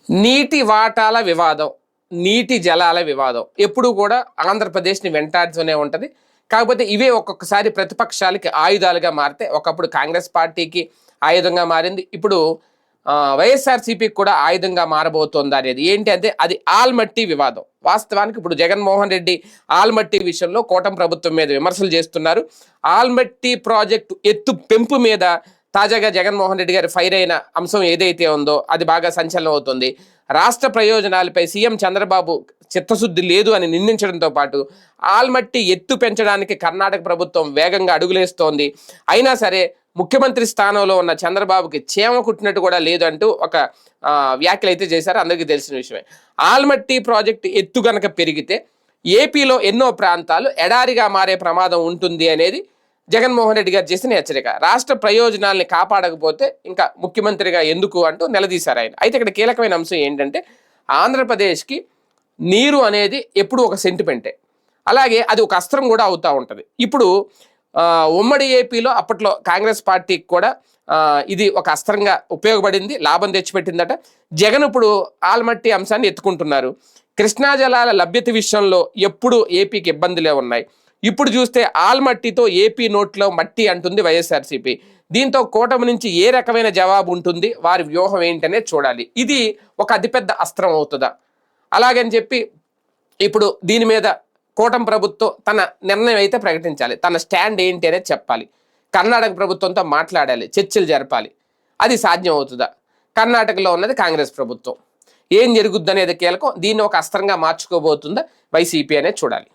నీటి వాటాల వివాదం, నీటి జలాల వివాదం ఎప్పుడు కూడా ఆంధ్రప్రదేశ్ని వెంటాడుతూనే ఉంటుంది. కాకపోతే ఇవే ఒక్కొక్కసారి ప్రతిపక్షాలకి ఆయుధాలుగా మారితే, ఒకప్పుడు కాంగ్రెస్ పార్టీకి ఆయుధంగా మారింది, ఇప్పుడు వైఎస్ఆర్సీపీకి కూడా ఆయుధంగా మారబోతోంది అనేది ఏంటి అంటే అది ఆల్మట్టి వివాదం. వాస్తవానికి ఇప్పుడు జగన్మోహన్ రెడ్డి ఆల్మట్టి విషయంలో కూటమి ప్రభుత్వం మీద విమర్శలు చేస్తున్నారు. ఆల్మట్టి ప్రాజెక్టు ఎత్తు పెంపు మీద తాజాగా జగన్మోహన్ రెడ్డి గారు ఫైర్ అయిన అంశం ఏదైతే ఉందో అది బాగా సంచలనం అవుతుంది. రాష్ట్ర ప్రయోజనాలపై సీఎం చంద్రబాబు చిత్తశుద్ధి లేదు అని నిందించడంతో పాటు ఆల్మట్టి ఎత్తు పెంచడానికి కర్ణాటక ప్రభుత్వం వేగంగా అడుగులేస్తోంది. అయినా సరే ముఖ్యమంత్రి స్థానంలో ఉన్న చంద్రబాబుకి చీమ కుట్టినట్టు కూడా లేదు అంటూ ఒక వ్యాఖ్యలు అయితే చేశారు, అందరికీ తెలిసిన విషయమే. ఆల్మట్టి ప్రాజెక్టు ఎత్తు గనక పెరిగితే ఏపీలో ఎన్నో ప్రాంతాలు ఎడారిగా మారే ప్రమాదం ఉంటుంది అనేది జగన్మోహన్ రెడ్డి గారు చేసిన హెచ్చరిక. రాష్ట్ర ప్రయోజనాల్ని కాపాడకపోతే ఇంకా ముఖ్యమంత్రిగా ఎందుకు అంటూ నిలదీశారు ఆయన. అయితే ఇక్కడ కీలకమైన అంశం ఏంటంటే ఆంధ్రప్రదేశ్కి నీరు అనేది ఎప్పుడు ఒక సెంటిమెంటే, అలాగే అది ఒక అస్త్రం కూడా అవుతూ ఉంటుంది. ఇప్పుడు ఉమ్మడి ఏపీలో అప్పట్లో కాంగ్రెస్ పార్టీకి కూడా ఇది ఒక అస్త్రంగా ఉపయోగపడింది, లాభం తెచ్చిపెట్టిందట. జగన్ ఇప్పుడు ఆల్మట్టి అంశాన్ని ఎత్తుకుంటున్నారు. కృష్ణా జలాల లభ్యత విషయంలో ఎప్పుడు ఏపీకి ఇబ్బందులే ఉన్నాయి. ఇప్పుడు చూస్తే ఆల్మట్టితో ఏపీ నోట్లో మట్టి అంటుంది వైఎస్ఆర్సీపీ. దీంతో కూటమి నుంచి ఏ రకమైన జవాబు ఉంటుంది, వారి వ్యూహం ఏంటనే చూడాలి. ఇది ఒక అతిపెద్ద అస్త్రం అవుతుందా? అలాగని చెప్పి ఇప్పుడు దీని మీద కూటమి ప్రభుత్వం తన నిర్ణయం అయితే ప్రకటించాలి, తన స్టాండ్ ఏంటి అనేది చెప్పాలి. కర్ణాటక ప్రభుత్వంతో మాట్లాడాలి, చర్చలు జరపాలి. అది సాధ్యం అవుతుందా? కర్ణాటకలో ఉన్నది కాంగ్రెస్ ప్రభుత్వం. ఏం జరుగుద్ది అనేది కీలకం. దీన్ని ఒక అస్త్రంగా మార్చుకోబోతుందా వైసీపీ అనేది చూడాలి.